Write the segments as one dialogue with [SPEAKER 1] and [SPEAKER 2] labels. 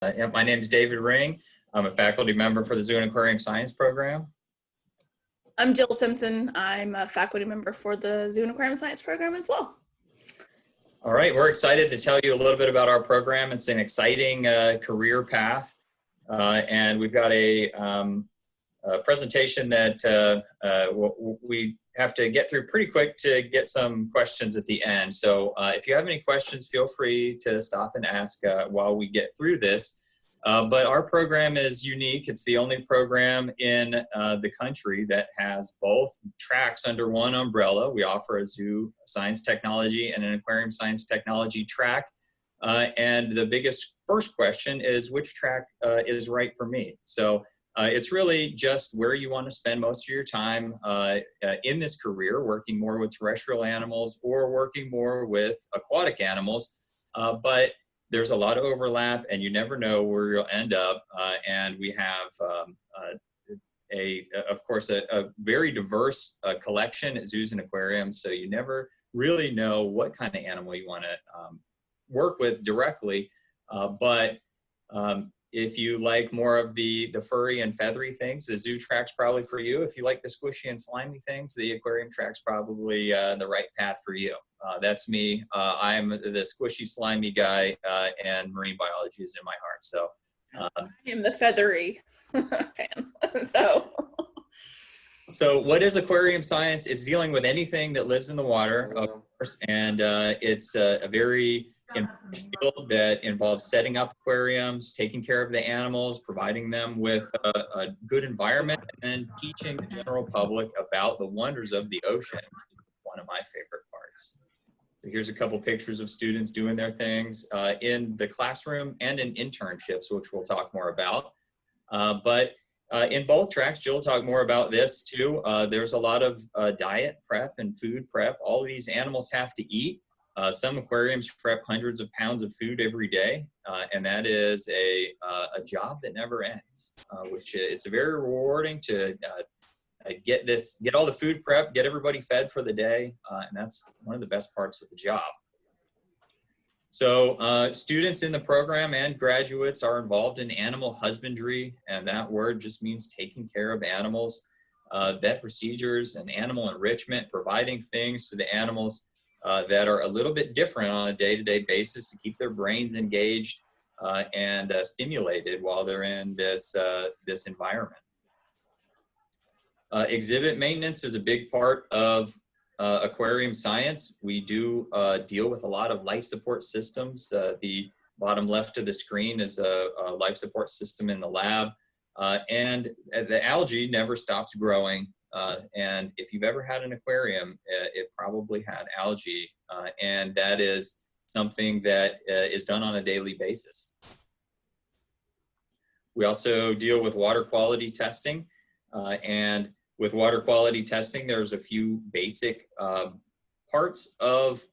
[SPEAKER 1] Yeah, my name is David Ring. I'm a faculty member for the Zoo and Aquarium Science program.
[SPEAKER 2] I'm Jill Simpson. I'm a faculty member for the Zoo and Aquarium Science program as well.
[SPEAKER 1] All right, we're excited to tell you a little bit about our program. It's an exciting career path, and we've got a presentation that we have to get through pretty quick to get some questions at the end. So if you have any questions, feel free to stop and ask while we get through this. But our program is unique. It's the only program in the country that has both tracks under one umbrella. We offer a zoo science technology and an aquarium science technology track. And the biggest first question is, which track is right for me? So it's really just where you want to spend most of your time in this career, working more with terrestrial animals or working more with aquatic animals. But there's a lot of overlap, and you never know where you'll end up. And we have, of course, a very diverse collection at zoos and aquariums, so you never really know what kind of animal you want to work with directly. If you like more of the furry and feathery things, the zoo track's probably for you. If you like the squishy and slimy things, the aquarium track's probably the right path for you. That's me. I'm the squishy, slimy guy, and marine biology is in my heart. So
[SPEAKER 2] I am the feathery fan.
[SPEAKER 1] So what is aquarium science? It's dealing with anything that lives in the water, of course, and it's a very important field that involves setting up aquariums, taking care of the animals, providing them with a good environment, and then teaching the general public about the wonders of the ocean, which is one of my favorite parts. So here's a couple pictures of students doing their things in the classroom and in internships, which we'll talk more about. In both tracks, Jill will talk more about this too. There's a lot of diet prep and food prep. All of these animals have to eat. Some aquariums prep hundreds of pounds of food every day, and that is a job that never ends, which it's very rewarding to get all the food prep, get everybody fed for the day, and that's one of the best parts of the job. So students in the program and graduates are involved in animal husbandry, and that word just means taking care of animals, vet procedures and animal enrichment, providing things to the animals that are a little bit different on a day-to-day basis to keep their brains engaged and stimulated while they're in this environment. Exhibit maintenance is a big part of aquarium science. We do deal with a lot of life support systems. The bottom left of the screen is a life support system in the lab. And the algae never stops growing. And if you've ever had an aquarium, it probably had algae. And that is something that is done on a daily basis. We also deal with water quality testing. And with water quality testing, there's a few basic parts of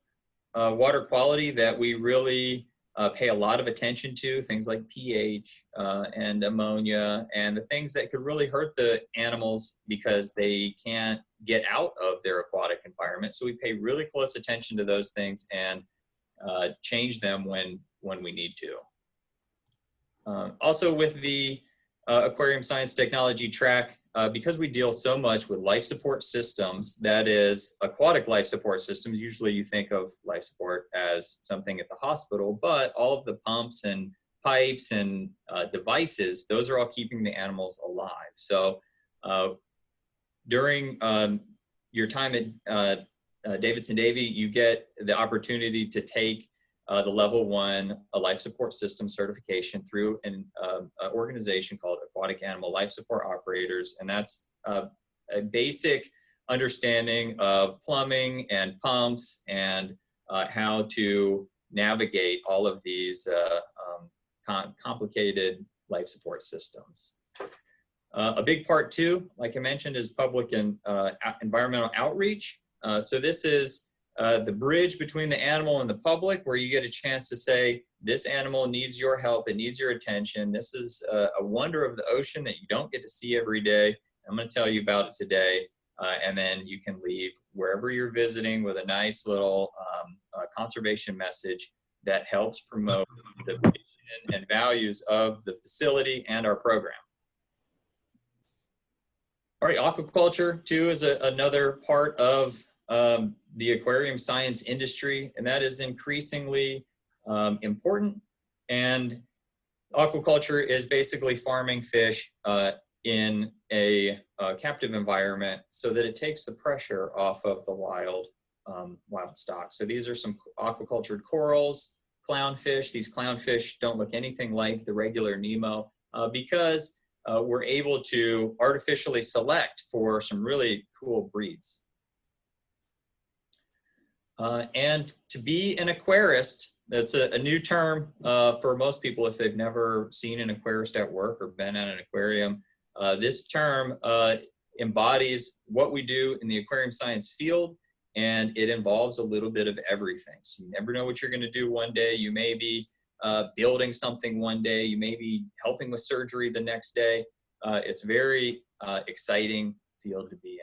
[SPEAKER 1] water quality that we really pay a lot of attention to, things like pH and ammonia, and the things that could really hurt the animals because they can't get out of their aquatic environment. So we pay really close attention to those things and change them when we need to. Also with the aquarium science technology track, because we deal so much with life support systems, that is aquatic life support systems. Usually you think of life support as something at the hospital, but all of the pumps and pipes and devices, those are all keeping the animals alive. So during your time at Davidson-Davie, you get the opportunity to take the level 1 life support system certification through an organization called Aquatic Animal Life Support Operators, and that's a basic understanding of plumbing and pumps and how to navigate all of these complicated life support systems. A big part too, like I mentioned, is public and environmental outreach. So this is the bridge between the animal and the public, where you get a chance to say, this animal needs your help, it needs your attention. This is a wonder of the ocean that you don't get to see every day. I'm going to tell you about it today, and then you can leave wherever you're visiting with a nice little conservation message that helps promote the vision and values of the facility and our program. All right, aquaculture too is another part of the aquarium science industry, and that is increasingly important. And aquaculture is basically farming fish in a captive environment so that it takes the pressure off of the wild stock. So these are some aquacultured corals, clownfish. These clownfish don't look anything like the regular Nemo because we're able to artificially select for some really cool breeds. And to be an aquarist, that's a new term for most people if they've never seen an aquarist at work or been at an aquarium. This term embodies what we do in the aquarium science field, and it involves a little bit of everything. So you never know what you're going to do one day. You may be building something one day. You may be helping with surgery the next day. It's a very exciting field to be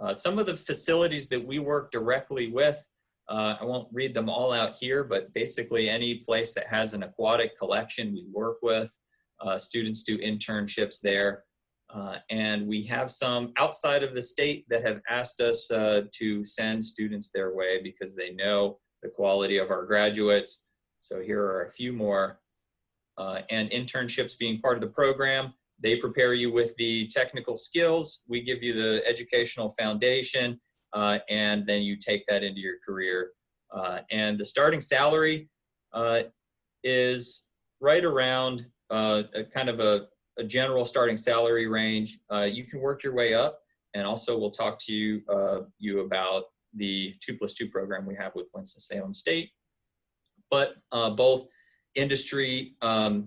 [SPEAKER 1] in. Some of the facilities that we work directly with, I won't read them all out here, but basically any place that has an aquatic collection we work with. Students do internships there. And we have some outside of the state that have asked us to send students their way because they know the quality of our graduates. So here are a few more. And internships being part of the program, they prepare you with the technical skills. We give you the educational foundation, and then you take that into your career. And the starting salary is right around a kind of a general starting salary range. You can work your way up, and also we'll talk to you about the 2+2 program we have with Winston-Salem State. But both industry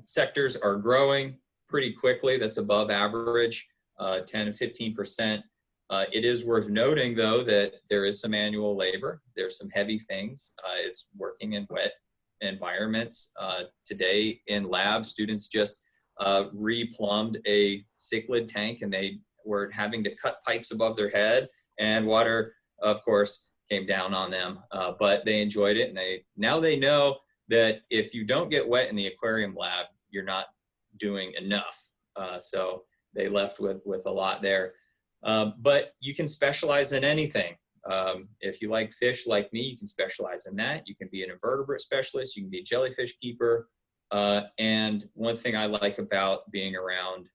[SPEAKER 1] sectors are growing pretty quickly. That's above average, 10 to 15%. It is worth noting, though, that there is some manual labor. There's some heavy things. It's working in wet environments. Today in lab, students just replumbed a cichlid tank, and they were having to cut pipes above their head, and water, of course, came down on them. But they enjoyed it, and now they know that if you don't get wet in the aquarium lab, you're not doing enough. So they left with a lot there. But you can specialize in anything. If you like fish like me, you can specialize in that. You can be an invertebrate specialist. You can be a jellyfish keeper. And one thing I like about being around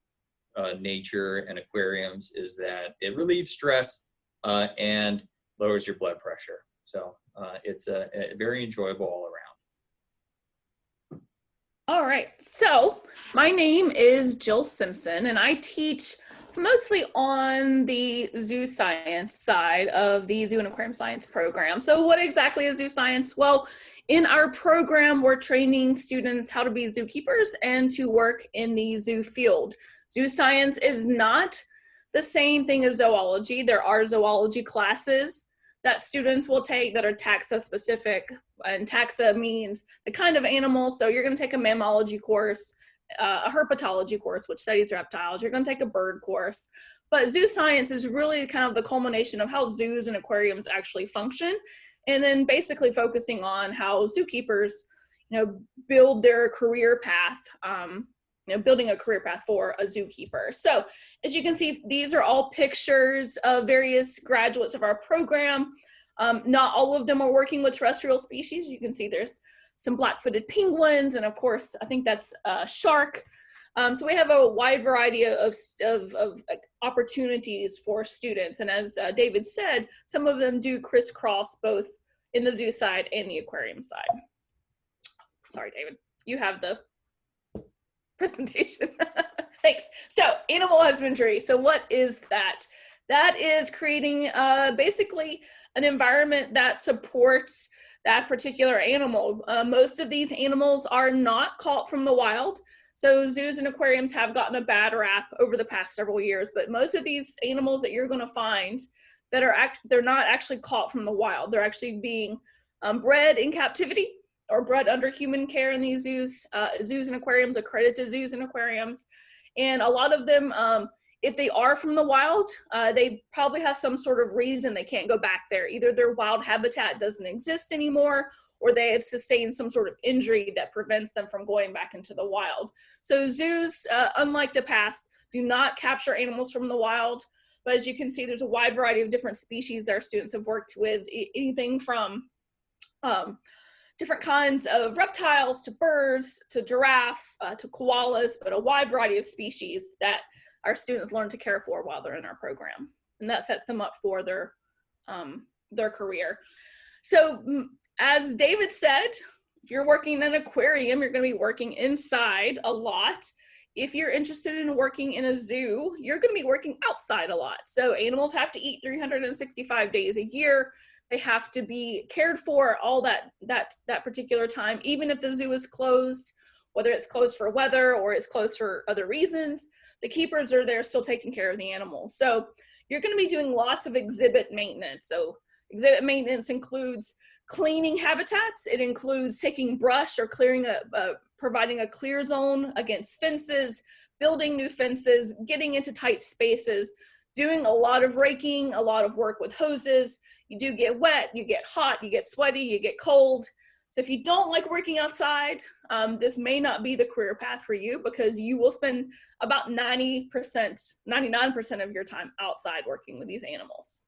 [SPEAKER 1] nature and aquariums is that it relieves stress and lowers your blood pressure. So it's a very enjoyable all around.
[SPEAKER 2] All right, so my name is Jill Simpson, and I teach mostly on the zoo science side of the Zoo and Aquarium Science program. So what exactly is zoo science? Well, in our program, we're training students how to be zookeepers and to work in the zoo field. Zoo science is not the same thing as zoology. There are zoology classes that students will take that are taxa specific, and taxa means the kind of animals. So you're going to take a mammalogy course, a herpetology course, which studies reptiles. You're going to take a bird course. But zoo science is really kind of the culmination of how zoos and aquariums actually function, and then basically focusing on how zookeepers, build their career path, building a career path for a zookeeper. So as you can see, these are all pictures of various graduates of our program. Not all of them are working with terrestrial species. You can see there's some black-footed penguins, and of course, I think that's a shark. So we have a wide variety of opportunities for students. And as David said, some of them do crisscross both in the zoo side and the aquarium side. Sorry, David, you have the presentation. Thanks. So animal husbandry. So what is that? That is creating basically an environment that supports that particular animal. Most of these animals are not caught from the wild. So zoos and aquariums have gotten a bad rap over the past several years, but most of these animals that you're going to find that they're not actually caught from the wild. They're actually being bred in captivity or bred under human care in these zoos and aquariums, accredited zoos and aquariums. And a lot of them If they are from the wild, they probably have some sort of reason they can't go back there. Either their wild habitat doesn't exist anymore, or they have sustained some sort of injury that prevents them from going back into the wild. So zoos, unlike the past, do not capture animals from the wild. But as you can see, there's a wide variety of different species our students have worked with, anything from different kinds of reptiles to birds to giraffe to koalas, but a wide variety of species that our students learn to care for while they're in our program. And that sets them up for their career. So as David said, if you're working in an aquarium, you're going to be working inside a lot. If you're interested in working in a zoo, you're going to be working outside a lot. So animals have to eat 365 days a year. They have to be cared for all that particular time, even if the zoo is closed, whether it's closed for weather or it's closed for other reasons. The keepers are there still taking care of the animals. So you're going to be doing lots of exhibit maintenance. So exhibit maintenance includes cleaning habitats. It includes taking brush or clearing providing a clear zone against fences, building new fences, getting into tight spaces, doing a lot of raking, a lot of work with hoses. You do get wet, you get hot, you get sweaty, you get cold. So if you don't like working outside, this may not be the career path for you, because you will spend about 99% of your time outside working with these animals.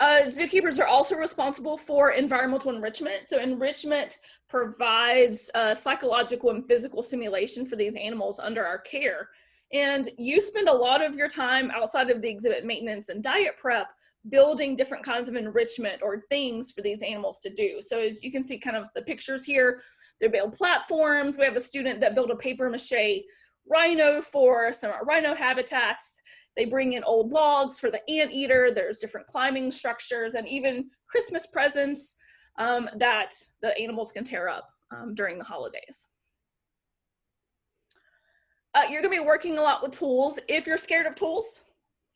[SPEAKER 2] Zookeepers are also responsible for environmental enrichment. So enrichment provides psychological and physical stimulation for these animals under our care. And you spend a lot of your time outside of the exhibit maintenance and diet prep building different kinds of enrichment or things for these animals to do. So as you can see kind of the pictures here, they build platforms. We have a student that built a paper mache rhino for some rhino habitats. They bring in old logs for the anteater. There's different climbing structures and even Christmas presents that the animals can tear up during the holidays. You're gonna be working a lot with tools. If you're scared of tools,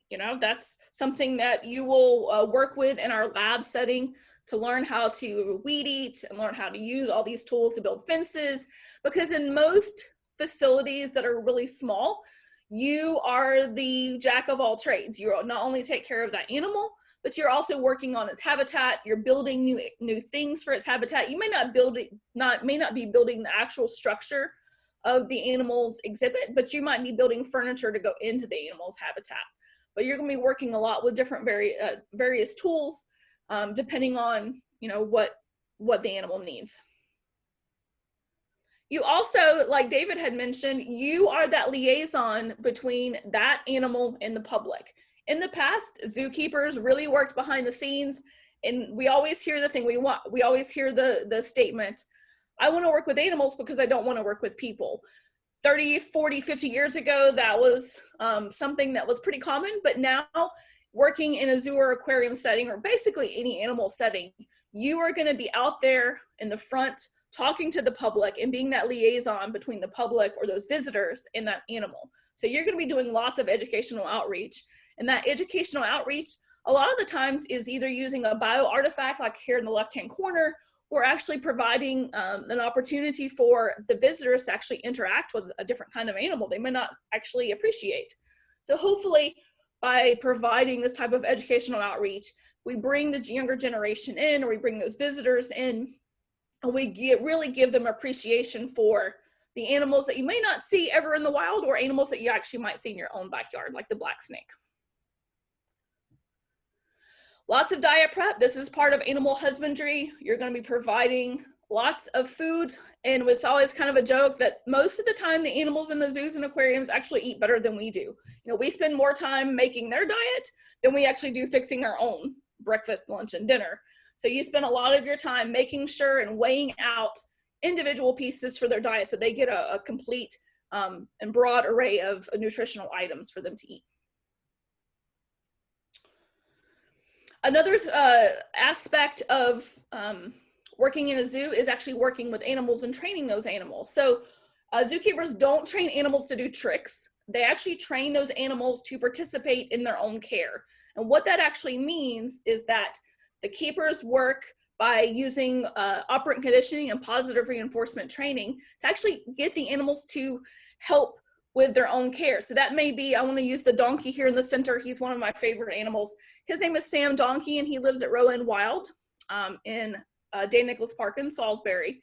[SPEAKER 2] you know, that's something that you will work with in our lab setting to learn how to weed eat and learn how to use all these tools to build fences. Because in most facilities that are really small, you are the jack of all trades. You not only take care of that animal, but you're also working on its habitat. You're building new things for its habitat. You may not be building the actual structure of the animal's exhibit, but you might be building furniture to go into the animal's habitat. But you're going to be working a lot with different various tools, depending on, you know, what the animal needs. You also, like David had mentioned, you are that liaison between that animal and the public. In the past, zookeepers really worked behind the scenes, and we always hear the thing we always hear the statement, I want to work with animals because I don't want to work with people. 30, 40, 50 years ago, that was something that was pretty common, but now working in a zoo or aquarium setting, or basically any animal setting, you are going to be out there in the front talking to the public and being that liaison between the public or those visitors and that animal. So you're going to be doing lots of educational outreach, and that educational outreach a lot of the times is either using a bio artifact like here in the left-hand corner, or actually providing an opportunity for the visitors to actually interact with a different kind of animal they may not actually appreciate. So hopefully by providing this type of educational outreach, we bring the younger generation in, or we bring those visitors in, and we really give them appreciation for the animals that you may not see ever in the wild, or animals that you actually might see in your own backyard, like the black snake. Lots of diet prep. This is part of animal husbandry. You're going to be providing lots of food, and it's always kind of a joke that most of the time the animals in the zoos and aquariums actually eat better than we do. You know, we spend more time making their diet than we actually do fixing our own breakfast, lunch, and dinner. So you spend a lot of your time making sure and weighing out individual pieces for their diet so they get a complete and broad array of nutritional items for them to eat. Another aspect of working in a zoo is actually working with animals and training those animals. So zookeepers don't train animals to do tricks. They actually train those animals to participate in their own care. And what that actually means is that the keepers work by using operant conditioning and positive reinforcement training to actually get the animals to help with their own care. So that may be, I want to use the donkey here in the center. He's one of my favorite animals. His name is Sam Donkey, and he lives at Rowan Wild in Dan Nicholas Park in Salisbury.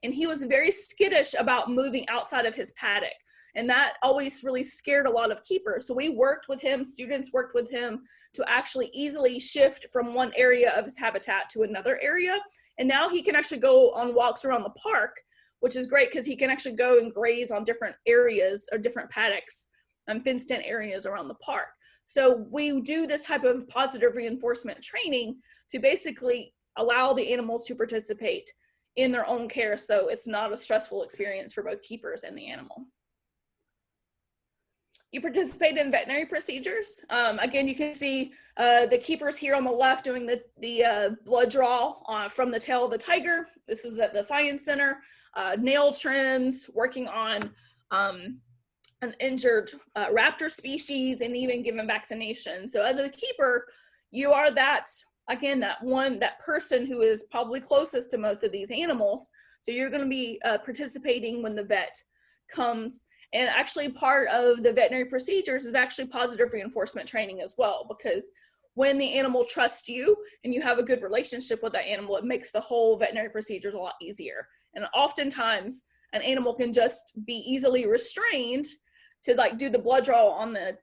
[SPEAKER 2] And he was very skittish about moving outside of his paddock. And that always really scared a lot of keepers. So we worked with him, students worked with him to actually easily shift from one area of his habitat to another area. And now he can actually go on walks around the park, which is great because he can actually go and graze on different areas or different paddocks and fenced in areas around the park. So we do this type of positive reinforcement training to basically allow the animals to participate in their own care, so it's not a stressful experience for both keepers and the animal. You participate in veterinary procedures. Again, you can see the keepers here on the left doing the blood draw from the tail of the tiger. This is at the Science Center. Nail trims, working on an injured raptor species, and even giving vaccination. So as a keeper, you are that, again, that person who is probably closest to most of these animals. So you're going to be participating when the vet comes. And actually part of the veterinary procedures is actually positive reinforcement training as well, because when the animal trusts you and you have a good relationship with that animal, it makes the whole veterinary procedures a lot easier. And oftentimes an animal can just be easily restrained to like do the blood draw on the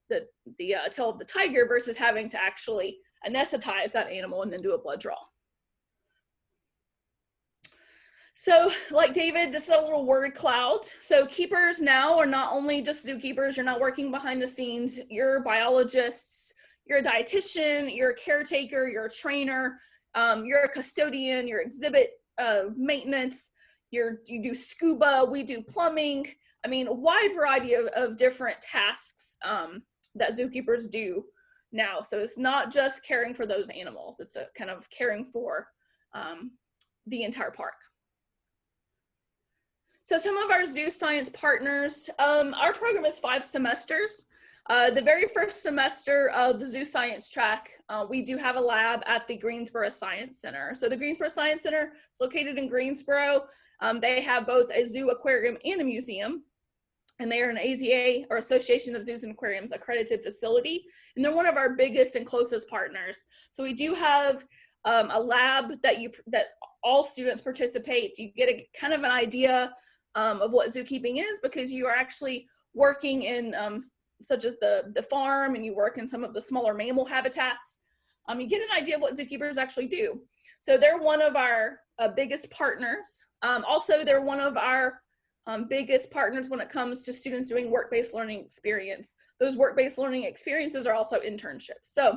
[SPEAKER 2] tail of the tiger versus having to actually anesthetize that animal and then do a blood draw. So like David, this is a little word cloud. So keepers now are not only just zookeepers, you're not working behind the scenes, you're biologists, you're a dietitian, you're a caretaker, you're a trainer, you're a custodian, you're exhibit maintenance, you do scuba, we do plumbing. I mean, a wide variety of different tasks that zookeepers do now. So it's not just caring for those animals, it's a kind of caring for the entire park. So some of our zoo science partners, our program is 5 semesters. The very first semester of the zoo science track, we do have a lab at the Greensboro Science Center. So the Greensboro Science Center is located in Greensboro. They have both a zoo, aquarium, and a museum. And they are an AZA, or Association of Zoos and Aquariums, accredited facility. And they're one of our biggest and closest partners. So we do have a lab that all students participate. You get a kind of an idea of what zookeeping is, because you are actually working in such as the farm, and you work in some of the smaller mammal habitats. You get an idea of what zookeepers actually do. So they're one of our biggest partners. Also, they're one of our biggest partners when it comes to students doing work-based learning experience. Those work-based learning experiences are also internships. So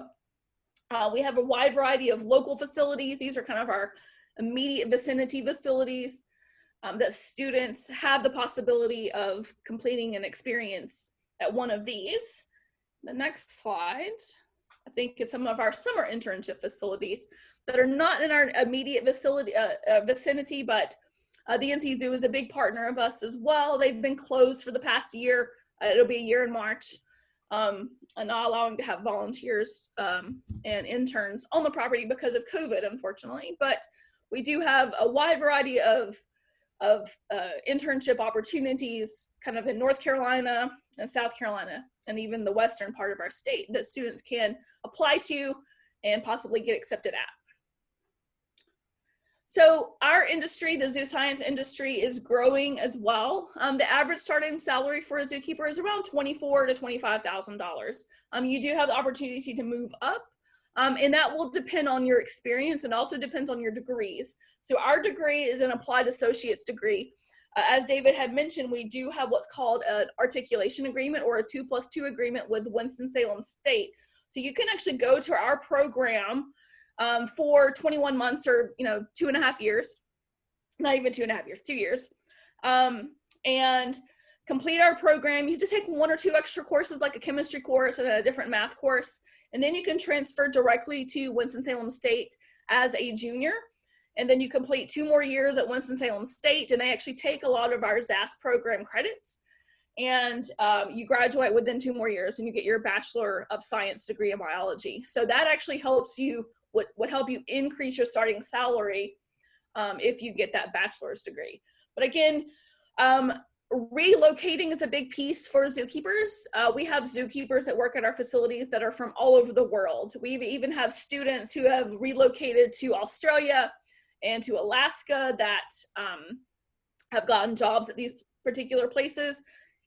[SPEAKER 2] we have a wide variety of local facilities. These are kind of our immediate vicinity facilities that students have the possibility of completing an experience at one of these. The next slide, I think, is some of our summer internship facilities that are not in our immediate vicinity, but the NC Zoo is a big partner of us as well. They've been closed for the past year. It'll be a year in March, and not allowing to have volunteers and interns on the property because of COVID, unfortunately. But we do have a wide variety of internship opportunities kind of in North Carolina and South Carolina, and even the western part of our state that students can apply to and possibly get accepted at. So our industry, the zoo science industry, is growing as well. The average starting salary for a zookeeper is around $24,000 to $25,000. You do have the opportunity to move up, and that will depend on your experience, and also depends on your degrees. So our degree is an applied associate's degree. As David had mentioned, we do have what's called an articulation agreement, or a 2+2 agreement with Winston-Salem State. So you can actually go to our program for 21 months, or 2.5 years, not even 2.5 years, 2 years, and complete our program. You just take 1 or 2 extra courses, like a chemistry course and a different math course, and then you can transfer directly to Winston-Salem State as a junior. And then you complete 2 more years at Winston-Salem State, and they actually take a lot of our ZAS program credits. And you graduate within 2 more years, and you get your Bachelor of Science degree in biology. So that actually helps you, would help you increase your starting salary if you get that bachelor's degree. But again, relocating is a big piece for zookeepers. We have zookeepers that work at our facilities that are from all over the world. We even have students who have relocated to Australia and to Alaska that have gotten jobs at these particular places.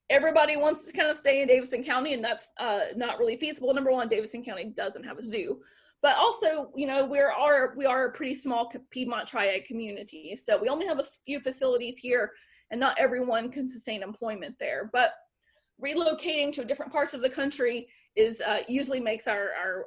[SPEAKER 2] Everybody wants to kind of stay in Davidson County, and that's not really feasible. Number one, Davidson County doesn't have a zoo, but also, you know, we are a pretty small Piedmont Triad community, so we only have a few facilities here, and not everyone can sustain employment there. But relocating to different parts of the country is usually makes our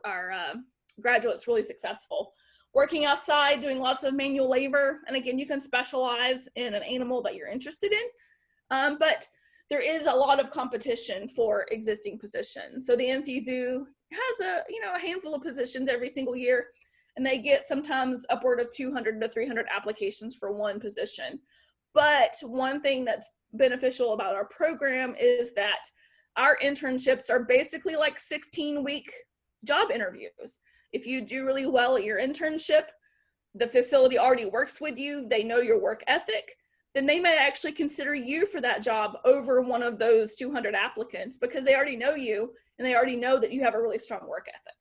[SPEAKER 2] graduates really successful. Working outside, doing lots of manual labor, and again, you can specialize in an animal that you're interested in, but there is a lot of competition for existing positions. So the NC Zoo has a handful of positions every single year, and they get sometimes upward of 200 to 300 applications for one position. But one thing that's beneficial about our program is that our internships are basically like 16-week job interviews. If you do really well at your internship, the facility already works with you, they know your work ethic, then they may actually consider you for that job over one of those 200 applicants because they already know you and they already know that you have a really strong work ethic.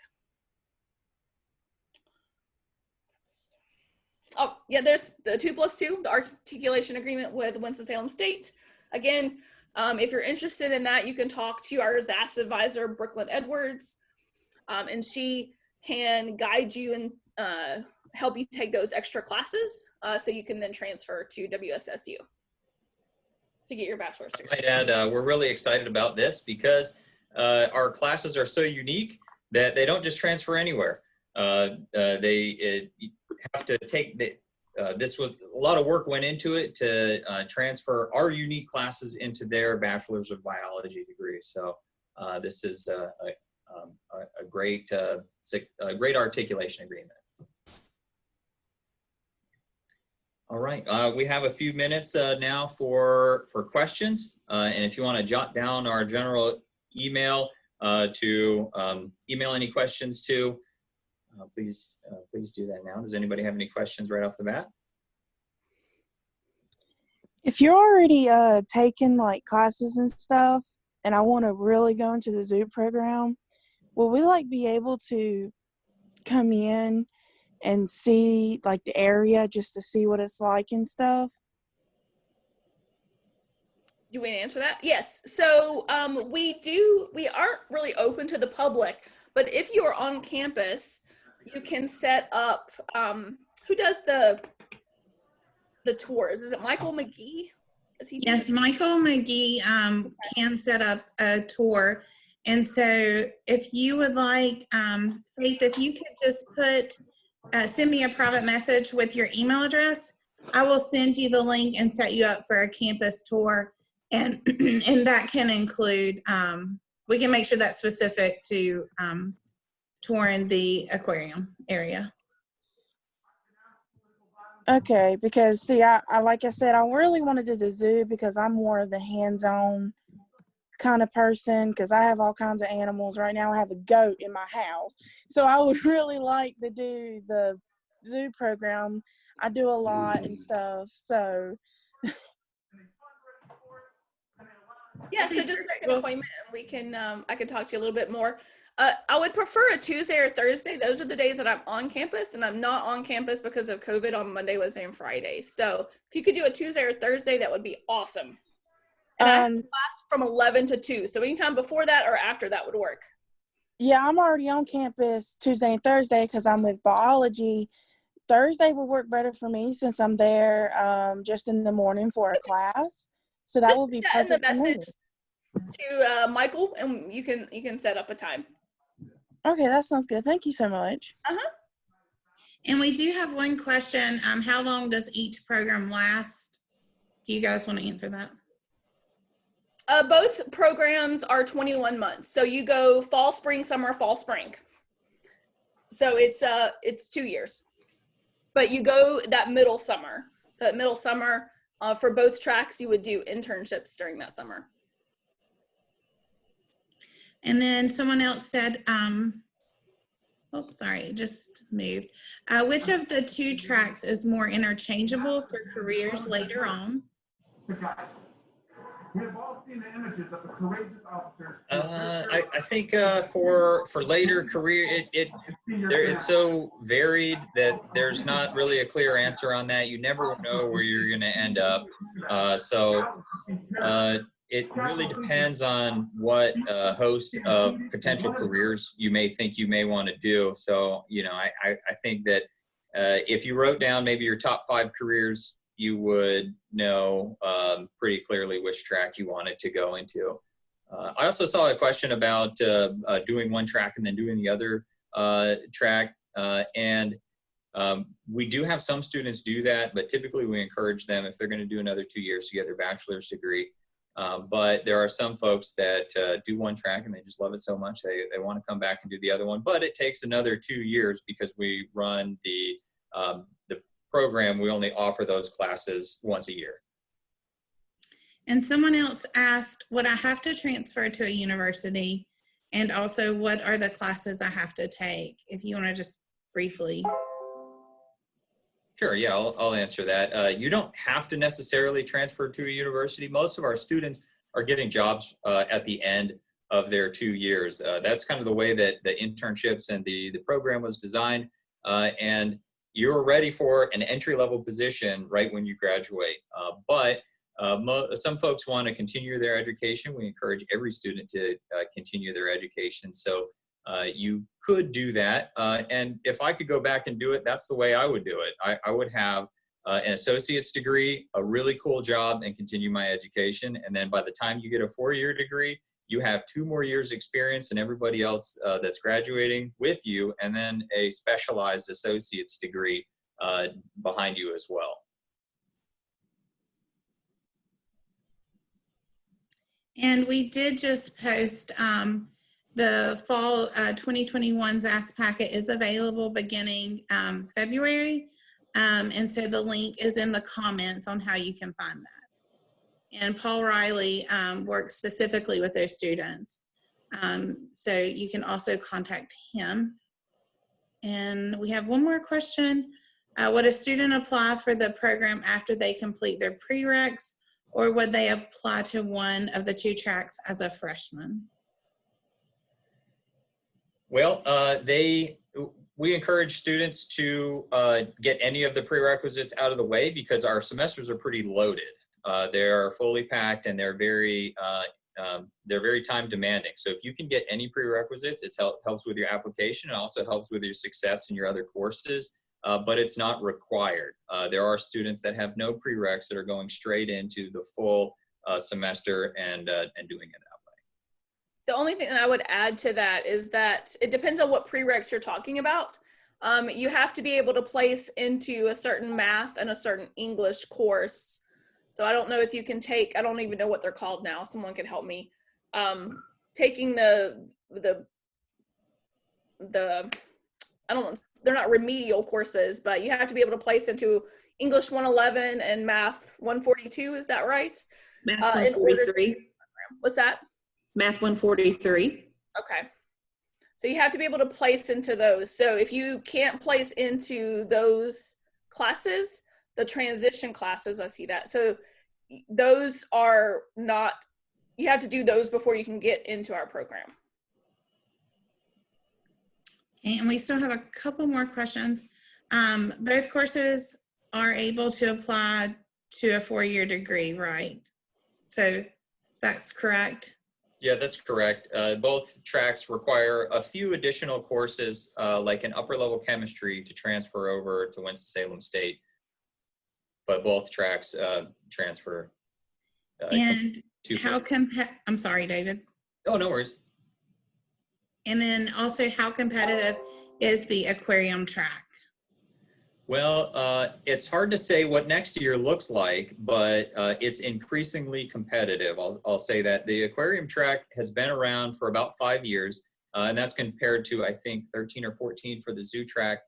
[SPEAKER 2] Oh, yeah, there's the 2+2, the articulation agreement with Winston-Salem State. Again, if you're interested in that, you can talk to our ZAS advisor, Brooklyn Edwards, and she can guide you and help you take those extra classes so you can then transfer to WSSU to get your bachelor's degree.
[SPEAKER 1] I might add, we're really excited about this because our classes are so unique that they don't just transfer anywhere. They have to take this was a lot of work went into it to transfer our unique classes into their bachelor's of biology degree. So this is a great articulation agreement. All right, we have a few minutes now for questions, and if you want to jot down our general email to email any questions to, please do that now. Does anybody have any questions right off the bat?
[SPEAKER 3] If you're already taking like classes and stuff, and I want to really go into the zoo program, will we like be able to come in and see like the area just to see what it's like and stuff?
[SPEAKER 2] Do we answer that? Yes. So we aren't really open to the public, but if you are on campus, you can set up, who does the tours? Is it Michael McGee?
[SPEAKER 4] Yes, Michael McGee can set up a tour. And so if you would like, Faith, if you could just send me a private message with your email address, I will send you the link and set you up for a campus tour. And that can include, we can make sure that's specific to touring the aquarium area.
[SPEAKER 3] Okay, because see, I like I said, I really want to do the zoo because I'm more of the hands-on kind of person because I have all kinds of animals. Right now I have a goat in my house. So I would really like to do the zoo program. I do a lot and stuff. So
[SPEAKER 2] yeah, so just make an appointment and we can I can talk to you a little bit more. I would prefer a Tuesday or Thursday. Those are the days that I'm on campus, and I'm not on campus because of COVID on Monday, Wednesday, and Friday. So if you could do a Tuesday or Thursday, that would be awesome. And I have class from 11 to 2. So anytime before that or after that would work.
[SPEAKER 3] Yeah, I'm already on campus Tuesday and Thursday because I'm with biology. Thursday would work better for me since I'm there just in the morning for a class. So that will be perfect.
[SPEAKER 2] Send the message to Michael, and you can set up a time.
[SPEAKER 3] Okay, that sounds good. Thank you so much.
[SPEAKER 4] And we do have one question. How long does each program last? Do you guys want to answer that?
[SPEAKER 2] Both programs are 21 months. So you go fall, spring, summer, fall, spring. So it's 2 years. But you go that middle summer. So that middle summer, for both tracks, you would do internships during that summer.
[SPEAKER 4] And then someone else said, oh, sorry, just moved. Which of the 2 tracks is more interchangeable for careers later on?
[SPEAKER 5] We have all seen the images of the courageous officers.
[SPEAKER 1] I think for later career, it's so varied that there's not really a clear answer on that. You never know where you're going to end up. It really depends on what host of potential careers you may think you may want to do. So, you know, I think that if you wrote down maybe your top 5 careers, you would know pretty clearly which track you wanted to go into. I also saw a question about doing one track and then doing the other track. We do have some students do that, but typically we encourage them, if they're going to do another 2 years, to get their bachelor's degree. But there are some folks that do one track and they just love it so much they want to come back and do the other one. But it takes another 2 years because we run the program. We only offer those classes once a year.
[SPEAKER 4] And someone else asked, would I have to transfer to a university? And also, what are the classes I have to take? If you want to just briefly.
[SPEAKER 1] Sure, yeah, I'll answer that. You don't have to necessarily transfer to a university. Most of our students are getting jobs at the end of their 2 years. That's kind of the way that the internships and the program was designed. And you're ready for an entry-level position right when you graduate. But some folks want to continue their education. We encourage every student to continue their education. So you could do that. And if I could go back and do it, that's the way I would do it. I would have an associate's degree, a really cool job, and continue my education. And then by the time you get a 4-year degree, you have 2 more years experience than everybody else that's graduating with you, and then a specialized associate's degree behind you as well.
[SPEAKER 4] And we did just post the fall 2021 ZAS packet is available beginning February. And so the link is in the comments on how you can find that. And Paul Riley works specifically with those students. So you can also contact him. And we have one more question. Would a student apply for the program after they complete their prereqs, or would they apply to one of the 2 tracks as a freshman?
[SPEAKER 1] Well, we encourage students to get any of the prerequisites out of the way because our semesters are pretty loaded. They're fully packed and they're very time demanding. So if you can get any prerequisites, it helps with your application. It also helps with your success in your other courses, but it's not required. There are students that have no prereqs that are going straight into the full semester and doing it that way.
[SPEAKER 2] The only thing that I would add to that is that it depends on what prereqs you're talking about. You have to be able to place into a certain math and a certain English course. So I don't know if you can take, I don't even know what they're called now. Someone could help me. Taking I don't know, they're not remedial courses, but you have to be able to place into English 111 and Math 142. Is that right?
[SPEAKER 6] Math 143.
[SPEAKER 2] What's that?
[SPEAKER 6] Math 143.
[SPEAKER 2] Okay. So you have to be able to place into those. So if you can't place into those classes, the transition classes, I see that. So those are not, you have to do those before you can get into our program.
[SPEAKER 4] Okay, and we still have a couple more questions. Both courses are able to apply to a 4-year degree, right? So that's correct?
[SPEAKER 1] Yeah, that's correct. Both tracks require a few additional courses, like an upper level chemistry, to transfer over to Winston-Salem State. But both tracks transfer.
[SPEAKER 4] And how I'm sorry, David.
[SPEAKER 1] Oh, no worries.
[SPEAKER 4] And then also, how competitive is the aquarium track?
[SPEAKER 1] Well, it's hard to say what next year looks like, but it's increasingly competitive. I'll say that. The aquarium track has been around for about 5 years, and that's compared to, I think, 13 or 14 for the zoo track.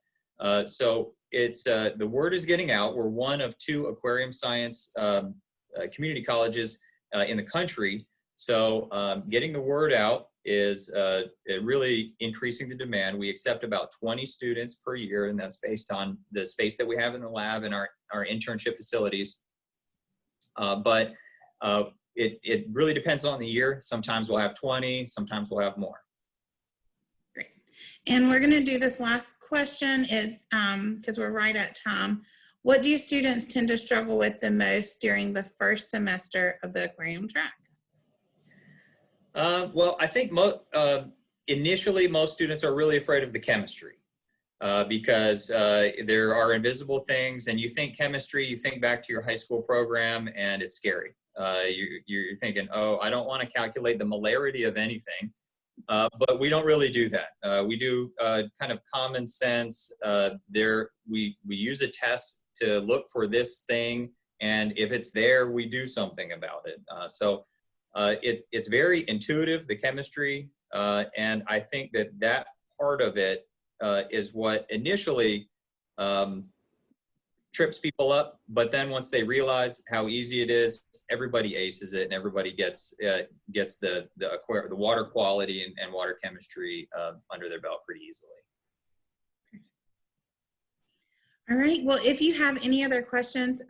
[SPEAKER 1] So it's the word is getting out. We're one of 2 aquarium science community colleges in the country. So getting the word out is really increasing the demand. We accept about 20 students per year, and that's based on the space that we have in the lab and our internship facilities. But it really depends on the year. Sometimes we'll have 20, sometimes we'll have more.
[SPEAKER 4] Great. And we're going to do this last question is because we're right at time. What do students tend to struggle with the most during the first semester of the aquarium track?
[SPEAKER 1] Well, I think initially most students are really afraid of the chemistry because there are invisible things, and you think chemistry, you think back to your high school program, and it's scary. You're thinking, oh, I don't want to calculate the molarity of anything, but we don't really do that. We do kind of common sense. We use a test to look for this thing, and if it's there, we do something about it. It's very intuitive, the chemistry, and I think that part of it is what initially trips people up, but then once they realize how easy it is, everybody aces it, and everybody gets the water quality and water chemistry under their belt pretty easily.
[SPEAKER 4] All right. Well, if you have any other questions,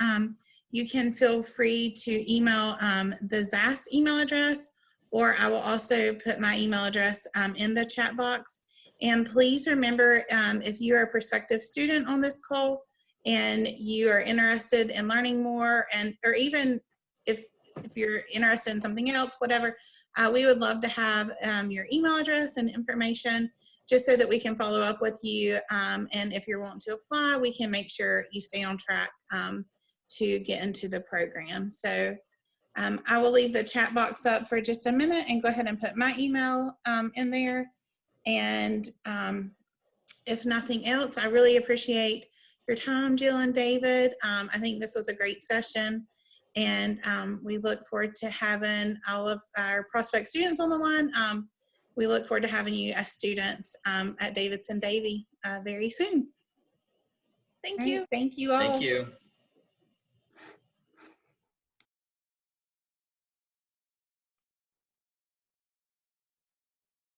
[SPEAKER 4] you can feel free to email the ZAS email address, or I will also put my email address in the chat box. And please remember, if you are a prospective student on this call and you are interested in learning more, or even if you're interested in something else, whatever, we would love to have your email address and information just so that we can follow up with you. And if you're wanting to apply, we can make sure you stay on track to get into the program. So I will leave the chat box up for just a minute and go ahead and put my email in there. And if nothing else, I really appreciate your time, Jill and David. I think this was a great session, and we look forward to having all of our prospect students on the line. We look forward to having you as students at Davidson-Davie very soon.
[SPEAKER 2] Thank you.
[SPEAKER 4] Thank you all.
[SPEAKER 1] Thank you.